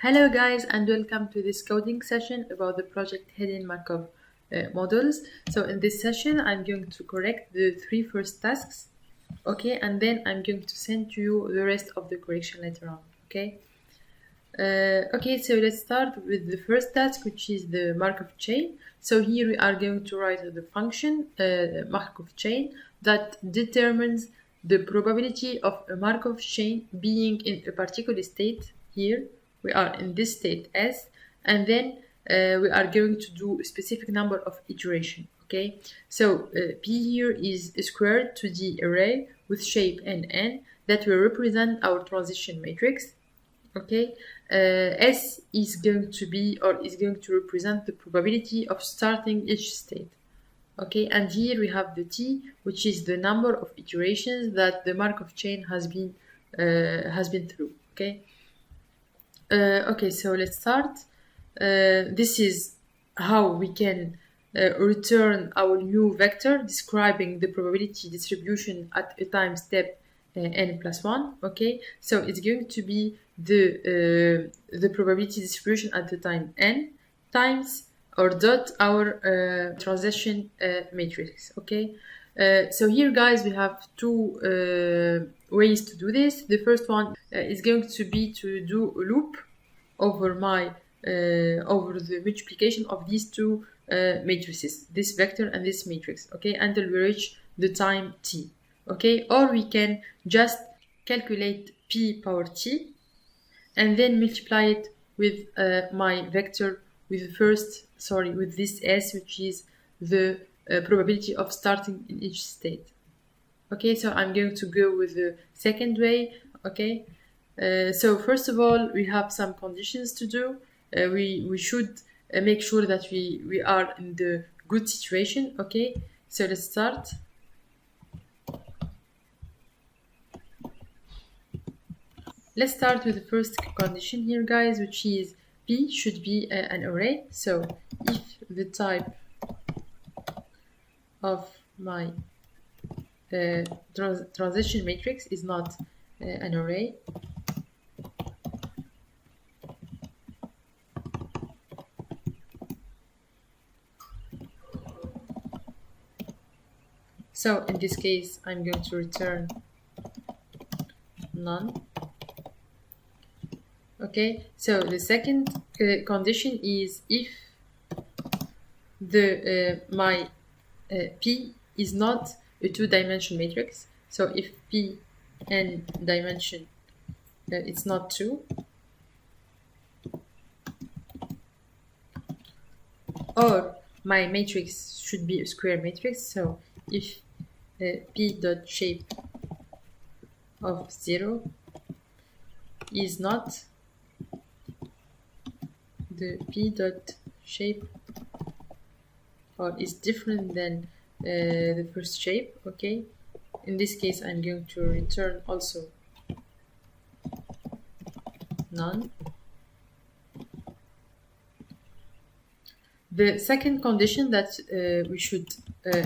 Hello guys and welcome to this coding session about the project Hidden Markov models. So in this session I'm going to correct the three first tasks, okay, and then I'm going to send you the rest of the correction later on, okay. So let's start with the first task, which is the Markov chain. So here we are going to write the function Markov chain that determines the probability of a Markov chain being in a particular state. Here we are in this state S, and then we are going to do a specific number of iteration. Okay, so P here is squared to the array with shape N that will represent our transition matrix. Okay, S is going to be or is going to represent the probability of starting each state. Okay, and here we have the T, which is the number of iterations that the Markov chain has been through. Okay. Okay, so let's start. This is how we can return our new vector describing the probability distribution at a time step n+1. Okay, so it's going to be the probability distribution at the time n times or dot our transition matrix. Okay, so here guys we have two ways to do this. The first one is going to be to do a loop over my over the multiplication of these two matrices, this vector and this matrix, okay, until we reach the time t. Okay, or we can just calculate p power t and then multiply it with my vector with with this s, which is the probability of starting in each state. Okay, so I'm going to go with the second way. Okay, so first of all, we have some conditions to do. We should make sure that we are in the good situation. Okay, so let's start. Let's start with the first condition here, guys, which is P should be an array. So if the type of my transition matrix is not an array, so in this case I'm going to return none. Okay, so the second condition is if the my P is not a two-dimensional matrix. So if P n dimension it's not 2, or my matrix should be a square matrix. So if P dot shape of 0 is not the P dot shape or is different than the first shape. Okay, in this case I'm going to return also none. The second condition that we should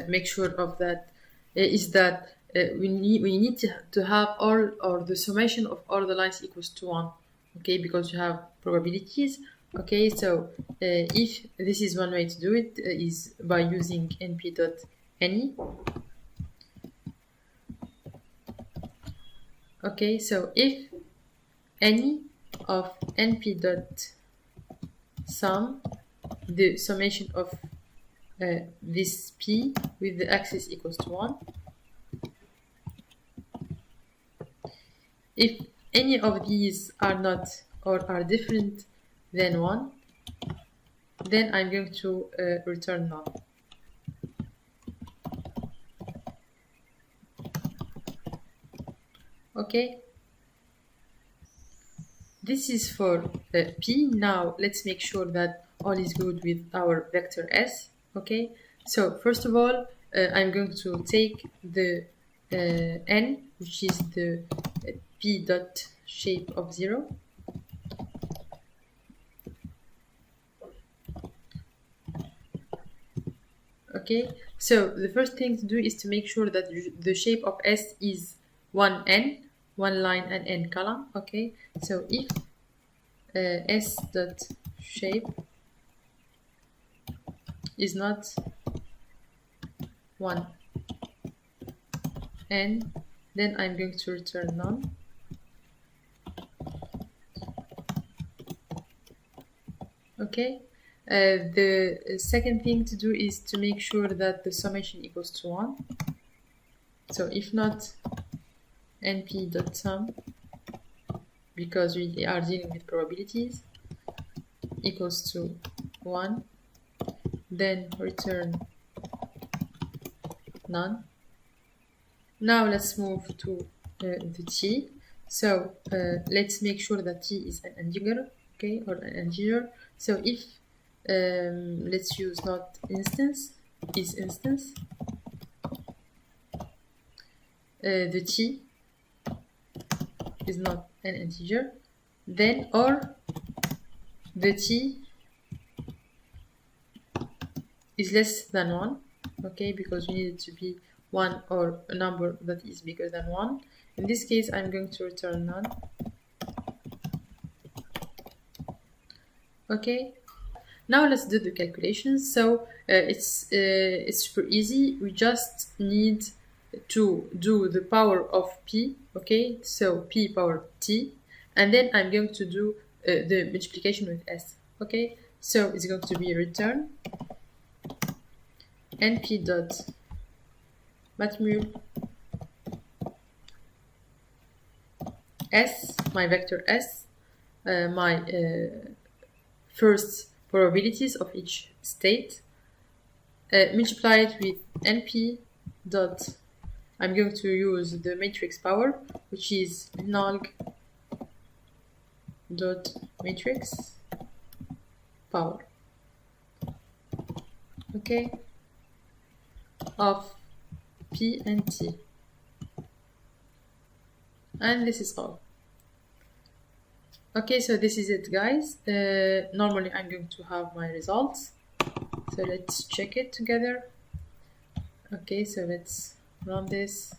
make sure of that is that we need to have all or the summation of all the lines equals to 1. Okay, because you have probabilities. Okay, so if this is one way to do it is by using np.any. Okay, so if any of np.sum, the summation of this p with the axis equals to 1, if any of these are not or are different than 1, then I'm going to return none. Okay, this is for P. Now let's make sure that all is good with our vector S. Okay, so first of all I'm going to take the n, which is the P dot shape of 0. Okay, so the first thing to do is to make sure that the shape of S is one line and n column. Okay, so if s dot shape is not 1, and then I'm going to return none. Okay. The second thing to do is to make sure that the summation equals to 1. So if not, np.sum, because we are dealing with probabilities, equals to 1, then return none. Now let's move to the t. So let's make sure that t is an integer, okay, or an integer. So if let's use not instance, is instance, the t is not an integer, then or the t is less than 1, okay, because we need it to be 1 or a number that is bigger than 1. In this case, I'm going to return none. Okay, now let's do the calculations. So it's super easy. We just need to do the power of p, okay, so p power t, and then I'm going to do the multiplication with s, okay. So it's going to be return np dot matmul s, my vector s, my first probabilities of each state, multiplied with np dot, I'm going to use the matrix power, which is nalg dot matrix power, okay, of p and t, and this is all. Okay, so this is it, guys. Normally I'm going to have my results, so let's check it together. Okay, so let's run this.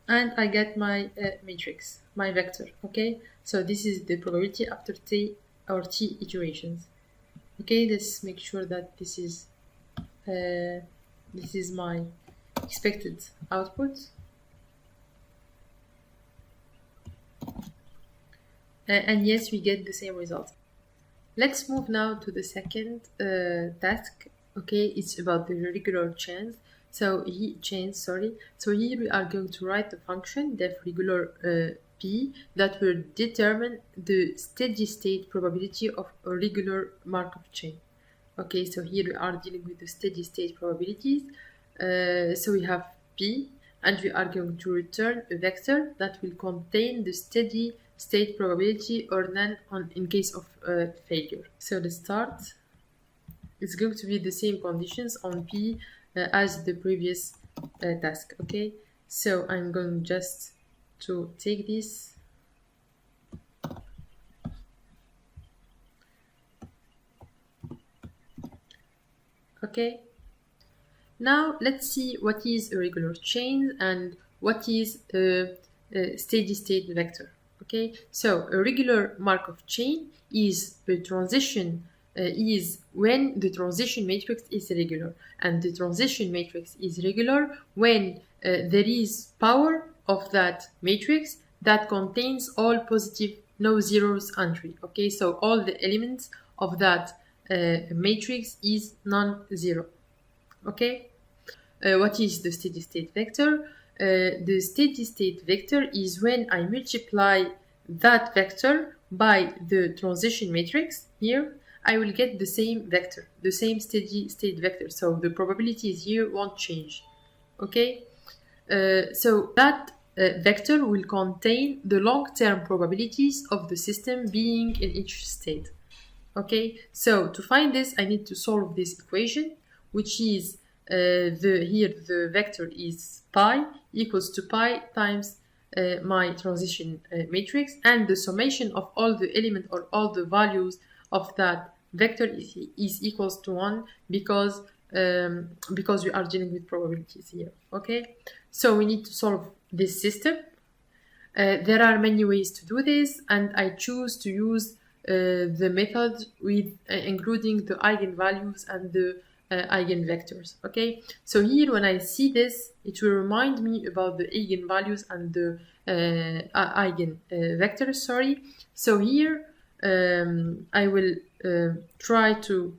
And I get my matrix, my vector, okay? So this is the probability after t or t iterations. Okay, let's make sure that this is my expected output. And yes, we get the same result. Let's move now to the second task. Okay, it's about the regular chains. So here we are going to write the function def regular p that will determine the steady state probability of a regular Markov chain. Okay, so here we are dealing with the steady state probabilities. So we have p, and we are going to return a vector that will contain the steady state probability or none in case of failure. So let's start. It's going to be the same conditions on p as the previous task. Okay, so I'm going just to take this. Okay, now let's see what is a regular chain and what is a steady state vector. Okay, so a regular Markov chain is a transition is when the transition matrix is regular, and the transition matrix is regular when there is power of that matrix that contains all positive, no zeros entry. Okay, so all the elements of that matrix is non-zero. Okay, what is the steady state vector? The steady state vector is when I multiply that vector by the transition matrix here, I will get the same vector, the same steady state vector. So the probabilities here won't change. Okay, so that vector will contain the long-term probabilities of the system being in each state. Okay, so to find this, I need to solve this equation, which is here the vector is pi equals to pi times my transition matrix, and the summation of all the element or all the values of that vector is equals to 1 because we are dealing with probabilities here. Okay, so we need to solve this system. There are many ways to do this, and I choose to use the method with including the eigenvalues and the eigenvectors. Okay, so here when I see this, it will remind me about the eigenvalues and the eigenvectors. Sorry. So here I will try to,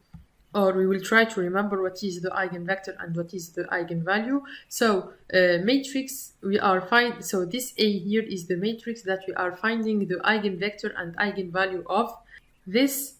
or we will try to remember what is the eigenvector and what is the eigenvalue. So matrix we are find. So this A here is the matrix that we are finding the eigenvector and eigenvalue of. This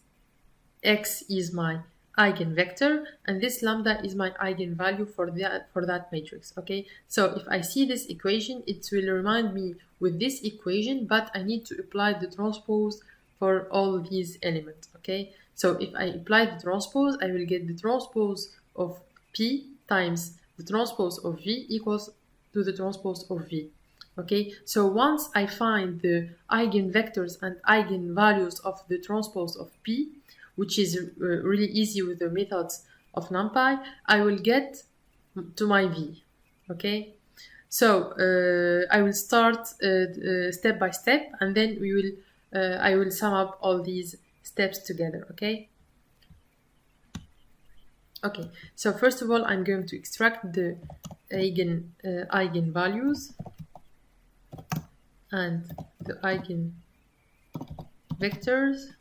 X is my eigenvector and this lambda is my eigenvalue for that matrix. Okay, so if I see this equation, it will remind me with this equation, but I need to apply the transpose for all these elements. Okay, so if I apply the transpose, I will get the transpose of P times the transpose of V equals to the transpose of V. Okay, so once I find the eigenvectors and eigenvalues of the transpose of P, which is really easy with the methods of NumPy, I will get to my V. Okay, so I will start step by step, and then we will I will sum up all these steps together. Okay. Okay, so first of all, I'm going to extract the eigenvalues and the eigenvectors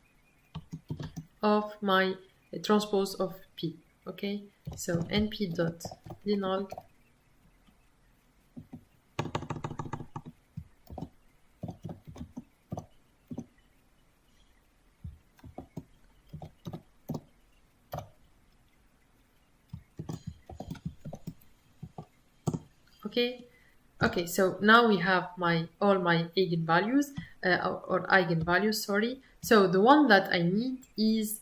of my transpose of P. Okay, so np dot linalg Okay, so now we have all my eigenvalues or eigenvalues, sorry. So the one that I need is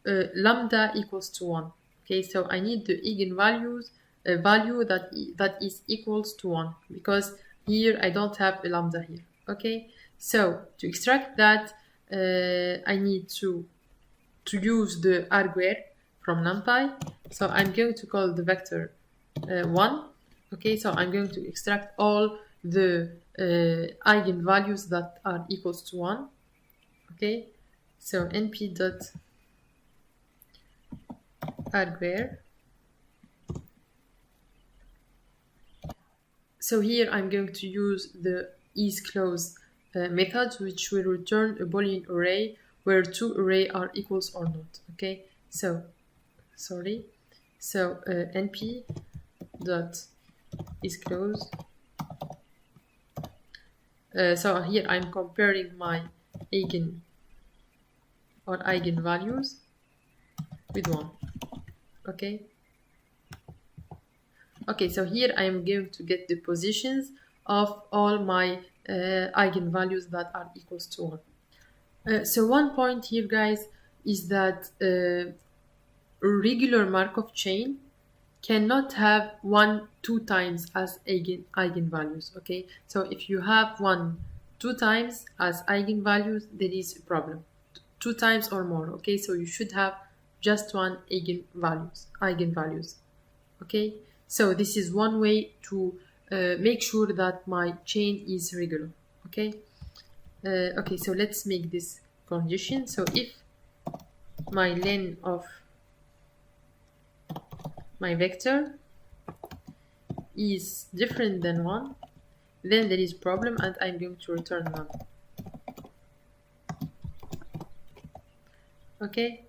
lambda equals to 1. Okay, so I need the eigenvalues value that is equals to 1, because here I don't have a lambda here. Okay, so to extract that, I need to use the arguer from NumPy. So I'm going to call the vector 1. Okay, so I'm going to extract all the eigenvalues that are equals to 1. Okay, so np dot arguer. So here I'm going to use the isClose method, which will return a Boolean array where two arrays are equals or not. Okay, so sorry, so np dot isClose. So here I'm comparing my eigenvalues with 1. Okay. Okay, so here I am going to get the positions of all my eigenvalues that are equals to 1. So one point here, guys, is that a regular Markov chain cannot have 1 2 times as eigenvalues. Okay, so if you have 1 2 times as eigenvalues, there is a problem. 2 times or more. Okay, so you should have just 1 eigenvalues. Okay, so this is one way to make sure that my chain is regular. Okay. Okay, so let's make this condition. So if my len of my vector is different than 1, then there is problem and I'm going to return none. Okay.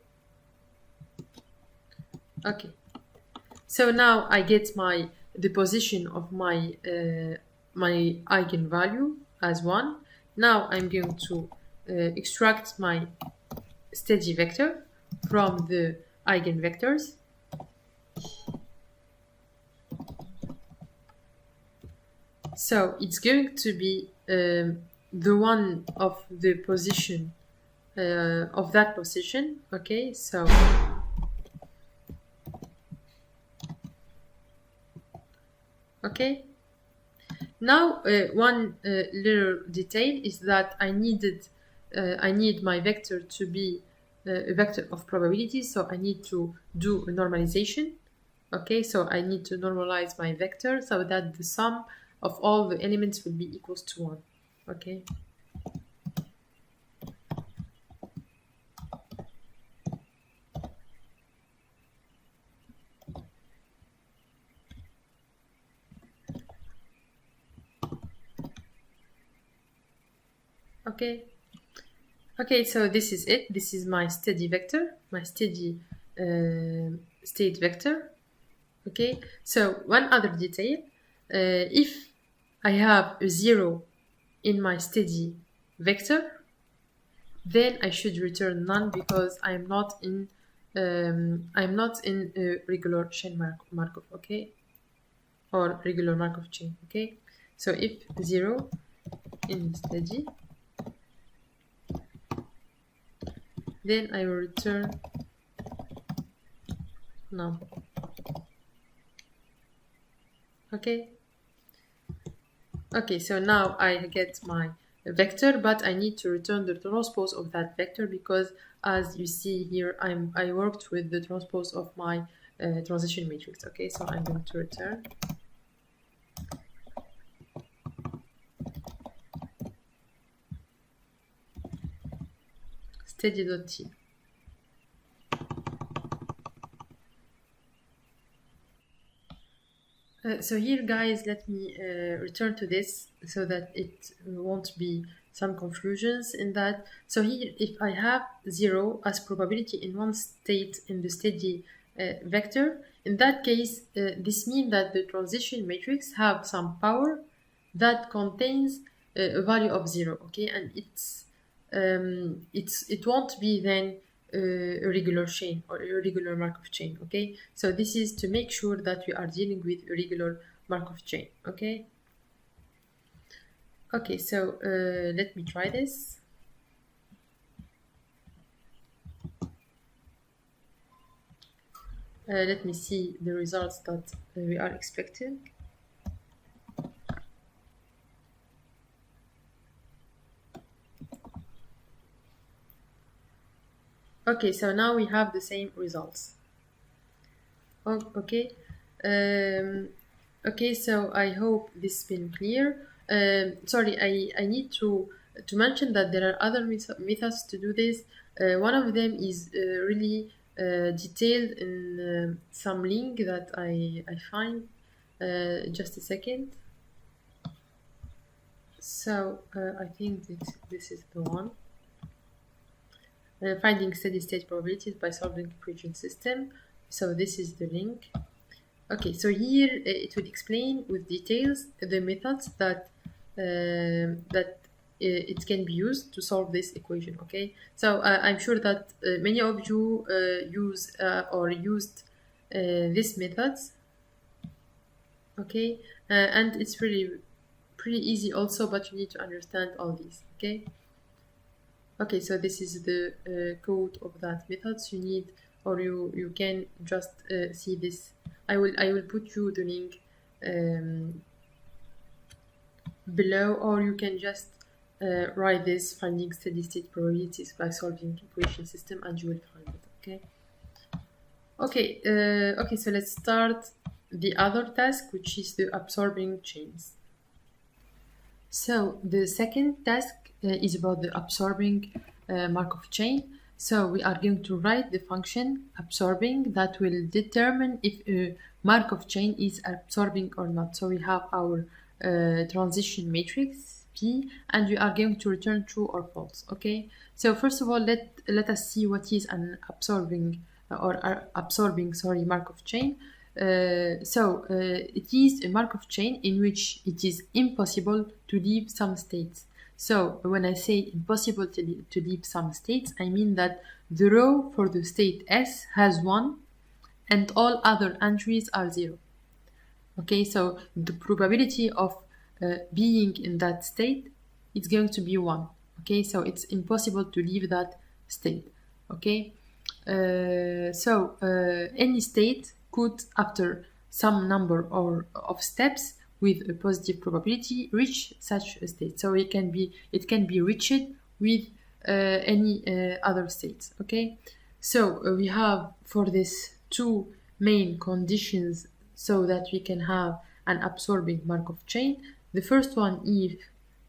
Okay. So now I get the position of my my eigenvalue as 1. Now I'm going to extract my steady vector from the eigenvectors. So it's going to be the one of the position of that position. Okay, so okay. Now, one little detail is that I need my vector to be a vector of probability, so I need to do a normalization. Okay, so I need to normalize my vector so that the sum of all the elements will be equals to 1. Okay. Okay. Okay, so this is it. This is my steady vector, my steady state vector. Okay, so one other detail, if I have a 0 in my steady vector, then I should return none because I'm not in a regular chain Markov, okay, or regular Markov chain. Okay, so if 0 in steady, then I will return none. Okay. Okay, so now I get my vector, but I need to return the transpose of that vector because, as you see here, I worked with the transpose of my transition matrix. Okay, so I'm going to return steady.t. So here, guys, let me return to this so that it won't be some confusions in that. So here, if I have 0 as probability in one state in the steady vector, in that case, this means that the transition matrix have some power that contains a value of 0, okay, and it won't be then a regular chain or a regular Markov chain. Okay, so this is to make sure that we are dealing with a regular Markov chain. Okay. Okay, so let me try this. Let me see the results that we are expecting. Okay, so now we have the same results. Oh, okay. Okay, so I hope this has been clear. Sorry, I need to mention that there are other methods to do this. One of them is really detailed in some link that I find. Just a second. So I think that this is the one. Finding steady state probabilities by solving equation system. So this is the link. Okay, so here it will explain with details the methods that it can be used to solve this equation. Okay, so I'm sure that many of you use or used these methods. Okay, and it's pretty easy also, but you need to understand all these. Okay. Okay, so this is the code of that methods you need, or you can just see this. I will put you the link below, or you can just write this finding steady state probabilities by solving equation system, and you will find it. Okay. Okay. Okay. So let's start the other task, which is the absorbing chains. So the second task is about the absorbing Markov chain. So we are going to write the function absorbing that will determine if a Markov chain is absorbing or not. So we have our transition matrix P, and we are going to return true or false. Okay. So first of all, let us see what is an absorbing Markov chain. It is a Markov chain in which it is impossible to leave some states. So when I say impossible to leave some states, I mean that the row for the state S has 1 and all other entries are 0. Okay, so the probability of being in that state is going to be 1. Okay, so it's impossible to leave that state. Okay, so any state could, after some number of steps with a positive probability, reach such a state. So it can be reached with any other states. Okay, so we have for this two main conditions so that we can have an absorbing Markov chain. The first one,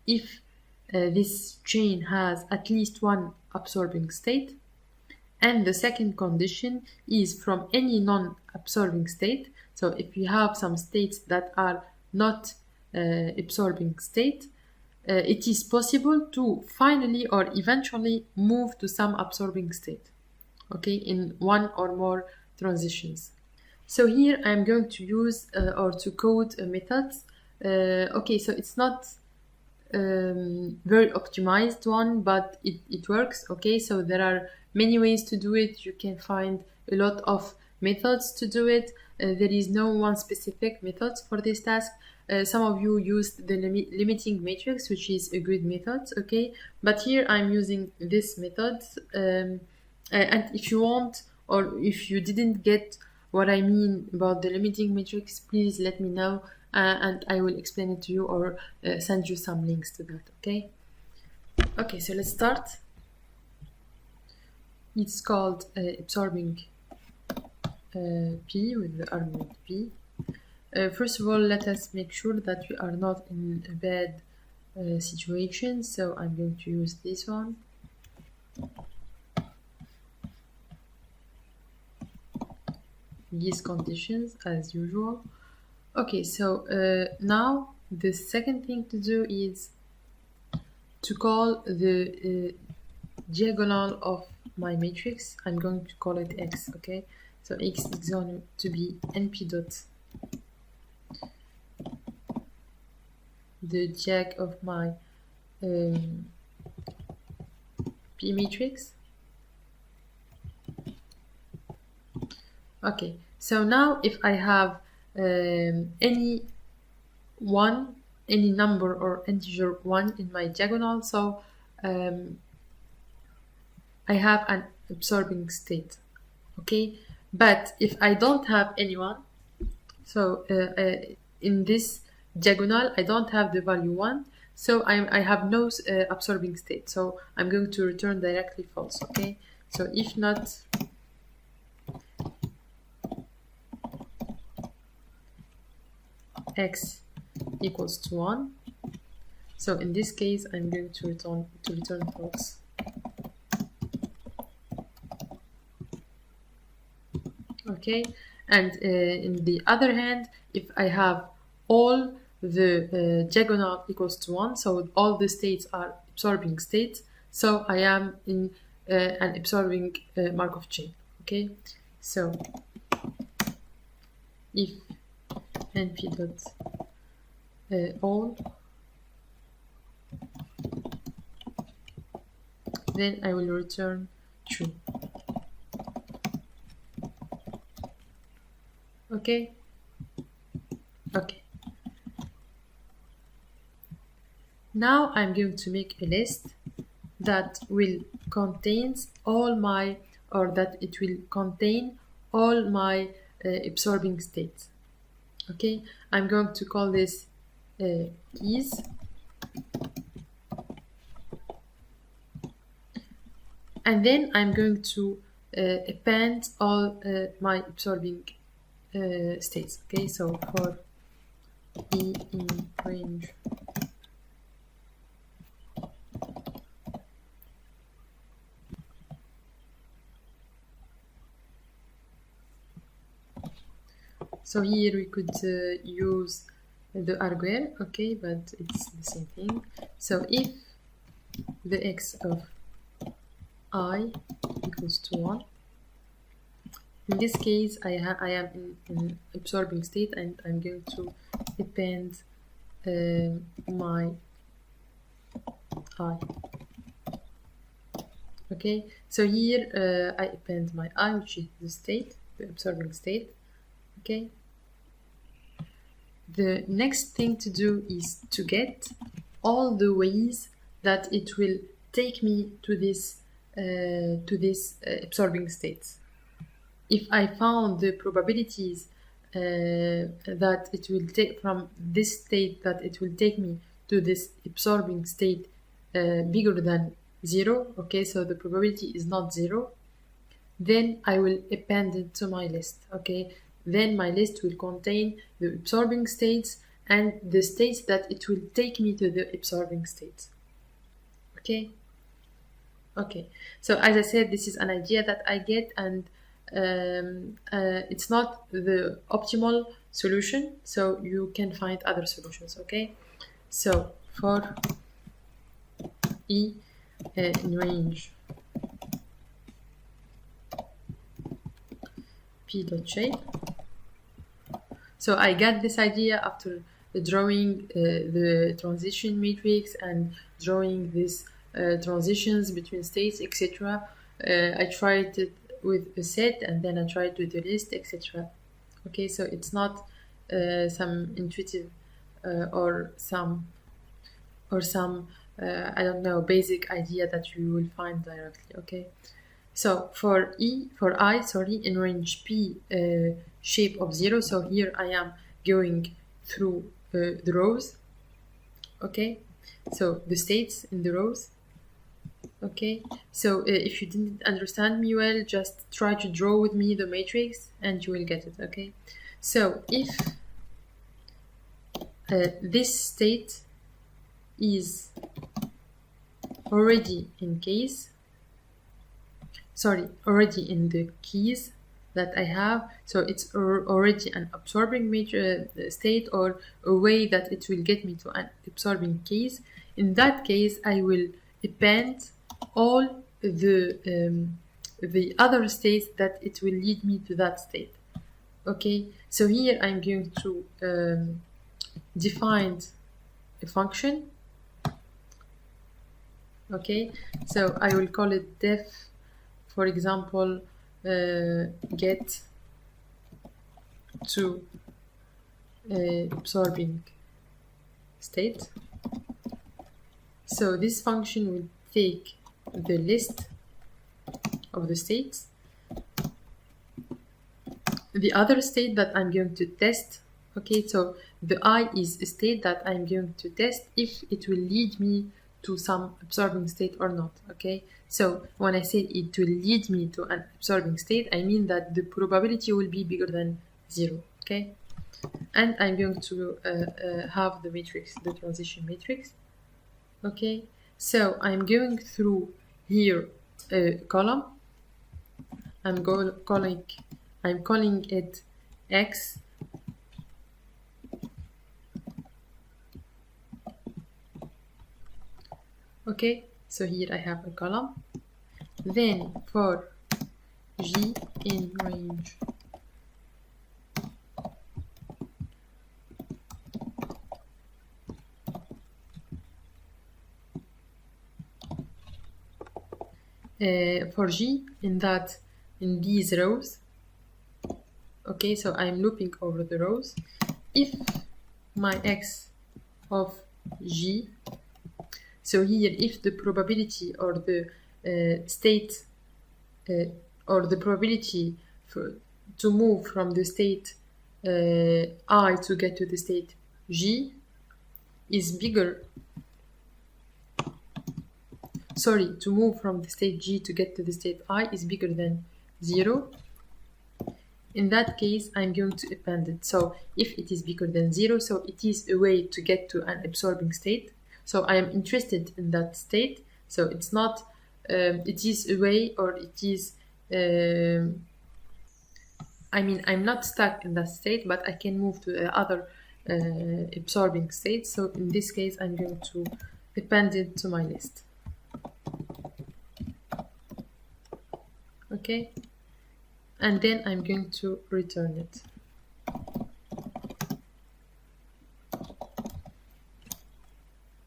if this chain has at least one absorbing state, and the second condition is from any non-absorbing state. So if you have some states that are not absorbing state, it is possible to finally or eventually move to some absorbing state, okay, in one or more transitions. So here I'm going to use or to code methods. Okay, so it's not very optimized one, but it works. Okay, so there are many ways to do it. You can find a lot of methods to do it. There is no one specific method for this task. Some of you used the limiting matrix, which is a good method, okay, but here I'm using this method, and if you want, or if you didn't get what I mean about the limiting matrix, please let me know, and I will explain it to you or send you some links to that. Okay, so let's start. It's called absorbing P with the argument P. First of all, let us make sure that we are not in a bad situation, so I'm going to use this one. These conditions as usual. Okay, so now the second thing to do is to call the diagonal of my matrix. I'm going to call it X, okay? So X is going to be np dot the diag of my P matrix. Okay, so now if I have any number or integer 1 in my diagonal, so I have an absorbing state, okay? But if I don't have anyone, so in this diagonal I don't have the value 1, so I have no absorbing state, so I'm going to return directly false, okay? So if not X equals to 1, so in this case I'm going to return false. Okay, and in the other hand, if I have all the diagonal equals to 1, so all the states are absorbing states, so I am in an absorbing Markov chain. Okay, so if np dot all, then I will return true. Okay. Now I'm going to make a list that will contain all my, or that it will contain all my absorbing states. Okay, I'm going to call this keys. And then I'm going to append all my absorbing states. Okay, so for E in range so here we could use the arguer, okay, but it's the same thing. So if the x of I equals to 1, in this case I am in absorbing state, and I'm going to append my I. Okay, so here I append my I, which is the state, the absorbing state. Okay, the next thing to do is to get all the ways that it will take me to this to this absorbing states. If I found the probabilities that it will take from this state that it will take me to this absorbing state bigger than 0, okay, so the probability is not 0, then I will append it to my list, okay. Then my list will contain the absorbing states and the states that it will take me to the absorbing states, okay. Okay, so as I said, this is an idea that I get, and it's not the optimal solution, so you can find other solutions, okay. So for E in range P dot shape, so I got this idea after drawing the transition matrix and drawing these transitions between states, etc. I tried it with a set, and then I tried with the list, etc. Okay, so it's not some intuitive or some I don't know, basic idea that you will find directly, okay. So for I in range P shape of 0, so here I am going through the rows, okay, so the states in the rows, okay. So if you didn't understand me well, just try to draw with me the matrix and you will get it, okay. So if this state is already in the keys that I have, so it's already an absorbing state, or a way that it will get me to an absorbing case. In that case, I will append all the other states that it will lead me to that state, okay. So here I'm going to define a function, okay. So I will call it def, for example, get to absorbing state. So this function will take the list of the states, the other state that I'm going to test, okay. So the I is a state that I'm going to test if it will lead me to some absorbing state or not, okay. So when I say it will lead me to an absorbing state, I mean that the probability will be bigger than 0, okay. And I'm going to have the matrix, the transition matrix, okay. So I'm going through here a column. I'm calling it X. Okay, so here I have a column. Then for G in range for G in these rows, okay, so I'm looping over the rows. If my X of G, so here if the probability or the state or the probability to move from the state I to get to the state G is bigger, to move from the state G to get to the state I is bigger than 0, in that case I'm going to append it. So if it is bigger than 0, so it is a way to get to an absorbing state, so I am interested in that state. So it's not it is a way, or it is I mean, I'm not stuck in that state, but I can move to other absorbing states. So in this case I'm going to append it to my list, okay, and then I'm going to return it.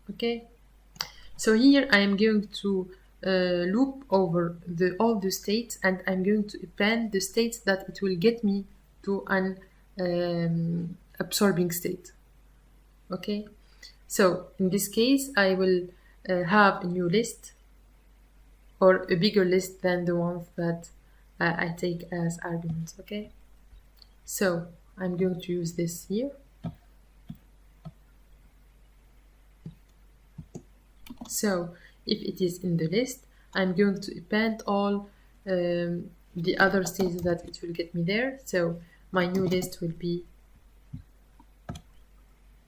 Okay, so here I am going to loop over all the states, and I'm going to append the states that it will get me to an absorbing state, okay. So in this case I will have a new list, or a bigger list than the ones that I take as arguments, okay? So I'm going to use this here. So if it is in the list, I'm going to append all the other states that it will get me there. So my new list will be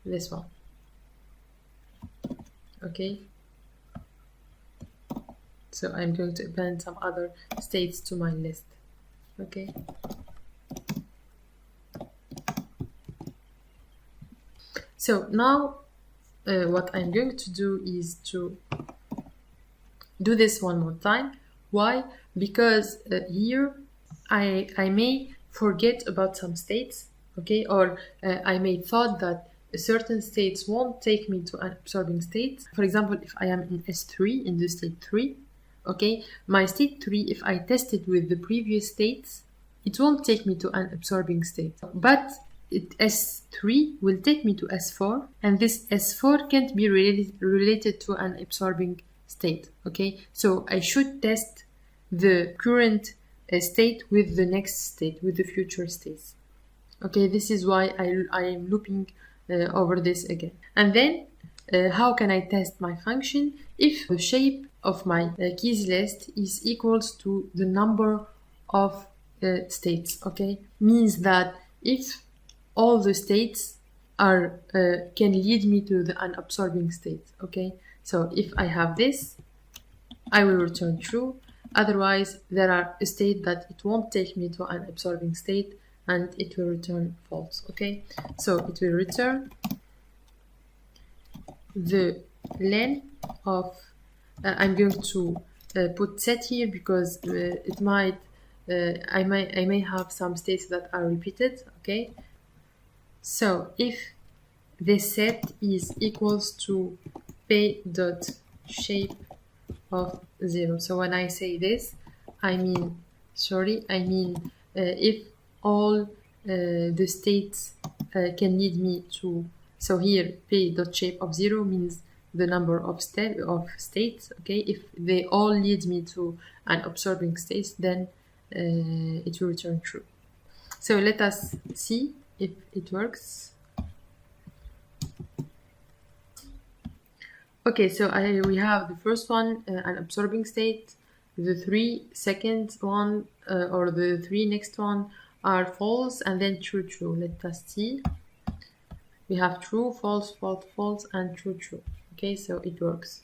this one, okay? So I'm going to append some other states to my list, okay? So now what I'm going to do is to do this one more time. Why? Because here I may forget about some states, okay? Or I may thought that certain states won't take me to an absorbing state. For example, if I am in S3, in the state 3, okay? My state 3, if I test it with the previous states, it won't take me to an absorbing state. But S3 will take me to S4, and this S4 can't be related to an absorbing state, okay? So I should test the current state with the next state, with the future states. Okay, this is why I am looping over this again. And then how can I test my function? If the shape of my keys list is equals to the number of states, okay? Means that if all the states are can lead me to the unabsorbing state, okay? So if I have this, I will return true. Otherwise, there are a state that it won't take me to an absorbing state, and it will return false, okay? So it will return the length of, I'm going to put set here because it might, I may have some states that are repeated, okay? So if this set is equals to pay.shape of 0. So when I say this, I mean if all the states can lead me to, so here pay.shape of 0 means the number of states, okay? If they all lead me to an absorbing state, then it will return true. So let us see if it works. Okay, so we have the first one, an absorbing state. The 3 second one or the 3 next one are false, and then true, true. Let us see. We have true, false, false, false, and true, true. Okay, so it works.